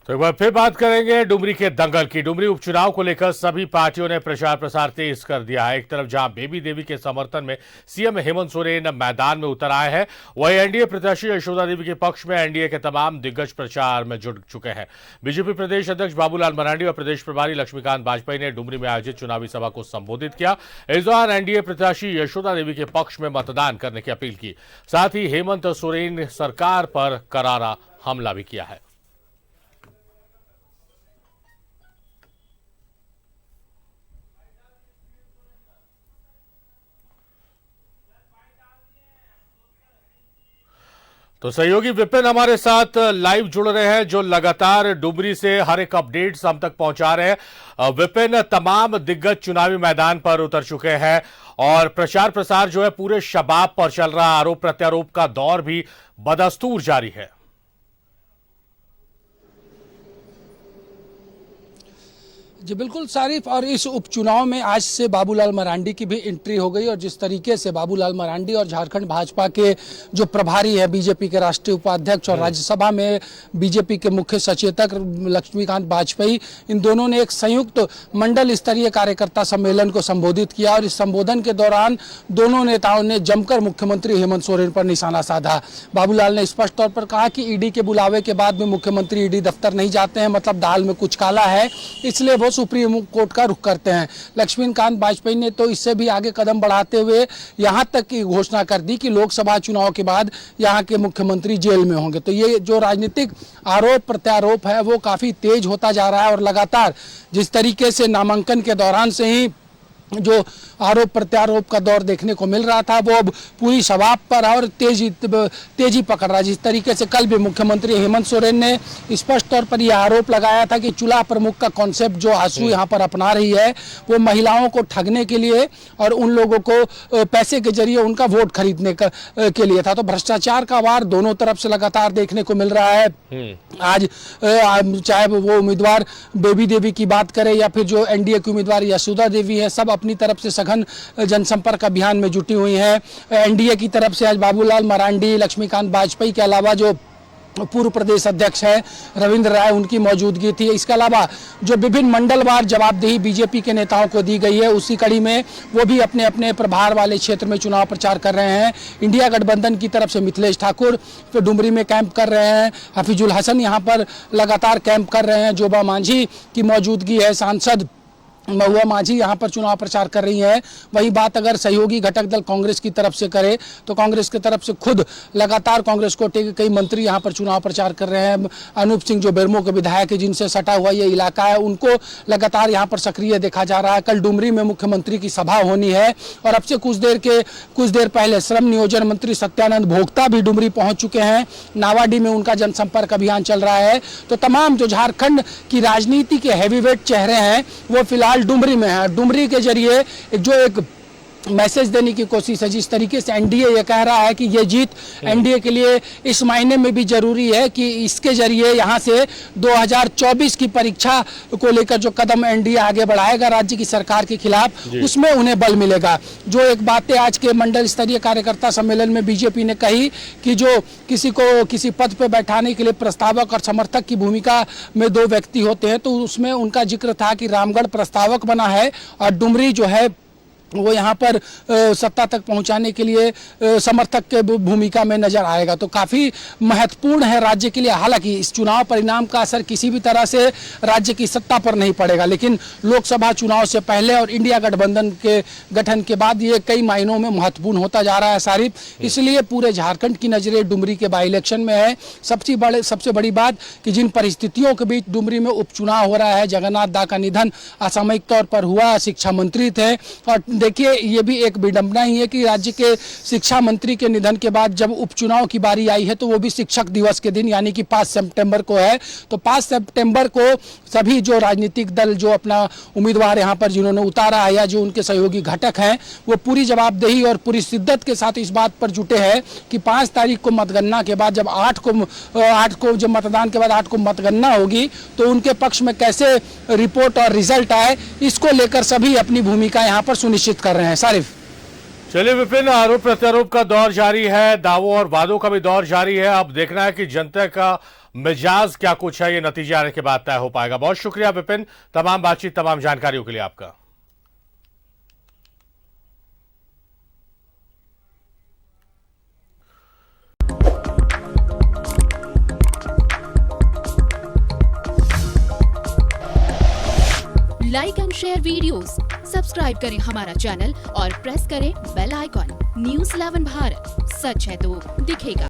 तो एक बार फिर बात करेंगे डुमरी के दंगल की। डुमरी उपचुनाव को लेकर सभी पार्टियों ने प्रचार प्रसार तेज कर दिया है। एक तरफ जहां बेबी देवी के समर्थन में सीएम हेमंत सोरेन मैदान में उतर आए हैं, वहीं एनडीए प्रत्याशी यशोदा देवी के पक्ष में एनडीए के तमाम दिग्गज प्रचार में जुट चुके हैं। बीजेपी प्रदेश अध्यक्ष बाबूलाल मरांडी और प्रदेश प्रभारी लक्ष्मीकांत वाजपेयी ने डुमरी में आयोजित चुनावी सभा को संबोधित किया। इस दौरान एनडीए प्रत्याशी यशोदा देवी के पक्ष में मतदान करने की अपील की। साथ ही हेमंत सोरेन सरकार पर करारा हमला भी किया है। तो सहयोगी विपिन हमारे साथ लाइव जुड़ रहे हैं, जो लगातार डुमरी से हर एक अपडेट्स हम तक पहुंचा रहे हैं। विपिन, तमाम दिग्गज चुनावी मैदान पर उतर चुके हैं और प्रचार प्रसार जो है पूरे शबाब पर चल रहा है। आरोप प्रत्यारोप का दौर भी बदस्तूर जारी है। जी बिल्कुल सारिफ, और इस उपचुनाव में आज से बाबूलाल मरांडी की भी एंट्री हो गई। और जिस तरीके से बाबूलाल मरांडी और झारखंड भाजपा के जो प्रभारी है, बीजेपी के राष्ट्रीय उपाध्यक्ष और राज्यसभा में बीजेपी के मुख्य सचेतक लक्ष्मीकांत वाजपेयी, इन दोनों ने एक संयुक्त मंडल स्तरीय कार्यकर्ता सम्मेलन को संबोधित किया। और इस संबोधन के दौरान दोनों नेताओं ने जमकर मुख्यमंत्री हेमंत सोरेन पर निशाना साधा। बाबूलाल ने स्पष्ट तौर पर कहा कि ईडी के बुलावे के बाद भी मुख्यमंत्री ईडी दफ्तर नहीं जाते हैं, मतलब दाल में कुछ काला है, इसलिए वो सुप्रीम कोर्ट का रुख करते हैं। लक्ष्मीकांत वाजपेयी ने तो इससे भी आगे कदम बढ़ाते हुए यहां तक की घोषणा कर दी कि लोकसभा चुनाव के बाद यहां के मुख्यमंत्री जेल में होंगे। तो ये जो राजनीतिक आरोप प्रत्यारोप है वो काफी तेज होता जा रहा है। और लगातार जिस तरीके से नामांकन के दौरान से ही जो आरोप प्रत्यारोप का दौर देखने को मिल रहा था, वो अब पूरी शबाब पर और तेजी पकड़ रहा है। जिस तरीके से कल भी मुख्यमंत्री हेमंत सोरेन ने स्पष्ट तौर पर यह आरोप लगाया था कि चूल्हा प्रमुख का कॉन्सेप्ट जो आजसू यहाँ पर अपना रही है, वो महिलाओं को ठगने के लिए और उन लोगों को पैसे के जरिए उनका वोट खरीदने के लिए था। तो भ्रष्टाचार का वार दोनों तरफ से लगातार देखने को मिल रहा है। आज चाहे वो उम्मीदवार बेबी देवी की बात करें या फिर जो एनडीए की उम्मीदवार यशोदा देवी है, सब अपनी तरफ से सघन जनसंपर्क अभियान में जुटी हुई हैं। एनडीए की तरफ से आज बाबूलाल मरांडी, लक्ष्मीकांत वाजपेयी के अलावा जो पूर्व प्रदेश अध्यक्ष है रविंद्र राय, उनकी मौजूदगी थी। इसके अलावा जो विभिन्न मंडलवार जवाबदेही बीजेपी के नेताओं को दी गई है, उसी कड़ी में वो भी अपने अपने प्रभार वाले क्षेत्र में चुनाव प्रचार कर रहे हैं। इंडिया गठबंधन की तरफ से मिथिलेश ठाकुर तो डुमरी में कैंप कर रहे हैं, हफीजुल हसन यहाँ पर लगातार कैंप कर रहे हैं, जोबा मांझी की मौजूदगी है, सांसद महुआ माझी यहाँ पर चुनाव प्रचार कर रही है। वही बात अगर सहयोगी घटक दल कांग्रेस की तरफ से करे तो कांग्रेस की तरफ से खुद लगातार कांग्रेस कोटे के कई मंत्री यहाँ पर चुनाव प्रचार कर रहे हैं। अनूप सिंह जो बेरमो के विधायक है, जिनसे सटा हुआ ये इलाका है, उनको लगातार यहाँ पर सक्रिय देखा जा रहा है। कल डुमरी में मुख्यमंत्री की सभा होनी है और अब से कुछ देर पहले श्रम नियोजन मंत्री सत्यानंद भोक्ता भी डुमरी पहुंच चुके हैं। नावाडी में उनका जनसंपर्क अभियान चल रहा है। तो तमाम जो झारखंड की राजनीति के हैवीवेट चेहरे हैं वो फिलहाल डुमरी में है। डुमरी के जरिए जो एक मैसेज देने की कोशिश है, जिस तरीके से एनडीए ये कह रहा है कि ये जीत एनडीए के लिए इस मायने में भी जरूरी है कि इसके जरिए यहाँ से 2024 की परीक्षा को लेकर जो कदम एनडीए आगे बढ़ाएगा राज्य की सरकार के खिलाफ, उसमें उन्हें बल मिलेगा। जो एक बातें आज के मंडल स्तरीय कार्यकर्ता सम्मेलन में बीजेपी ने कही कि जो किसी को किसी पद पर बैठाने के लिए प्रस्तावक और समर्थक की भूमिका में दो व्यक्ति होते हैं, तो उसमें उनका जिक्र था कि रामगढ़ प्रस्तावक बना है और डुमरी जो है वो यहाँ पर सत्ता तक पहुँचाने के लिए समर्थक के भूमिका में नजर आएगा। तो काफ़ी महत्वपूर्ण है राज्य के लिए। हालांकि इस चुनाव परिणाम का असर किसी भी तरह से राज्य की सत्ता पर नहीं पड़ेगा, लेकिन लोकसभा चुनाव से पहले और इंडिया गठबंधन के गठन के बाद ये कई मायनों में महत्वपूर्ण होता जा रहा है सारिफ। इसलिए पूरे झारखंड की नज़रें डुमरी के बाई इलेक्शन में है। सबसे बड़ी बात कि जिन परिस्थितियों के बीच डुमरी में उपचुनाव हो रहा है, जगन्नाथ दा का निधन असामयिक तौर पर हुआ, शिक्षा मंत्री थे, और देखिए ये भी एक विडंबना ही है कि राज्य के शिक्षा मंत्री के निधन के बाद जब उपचुनाव की बारी आई है तो वो भी शिक्षक दिवस के दिन, यानी कि 5 सितंबर को है। तो 5 सितंबर को सभी जो राजनीतिक दल जो अपना उम्मीदवार यहाँ पर जिन्होंने उतारा है या जो उनके सहयोगी घटक हैं, वो पूरी जवाबदेही और पूरी शिद्दत के साथ इस बात पर जुटे हैं कि 5 तारीख को मतगणना के बाद जब 8 को जब मतदान के बाद 8 को मतगणना होगी तो उनके पक्ष में कैसे रिपोर्ट और रिजल्ट आए, इसको लेकर सभी अपनी भूमिका यहाँ पर सुनिश्चित कर रहे हैं। सारिफ, चलिए विपिन, आरोप प्रत्यारोप का दौर जारी है, दावों और वादों का भी दौर जारी है। अब देखना है कि जनता का मिजाज क्या कुछ है, ये नतीजे आने के बाद तय हो पाएगा। बहुत शुक्रिया विपिन, तमाम बातचीत, तमाम जानकारियों के लिए आपका। Like and share videos, subscribe करें हमारा चैनल और प्रेस करें बेल आइकॉन। न्यूज़ 11 भारत, सच है तो दिखेगा।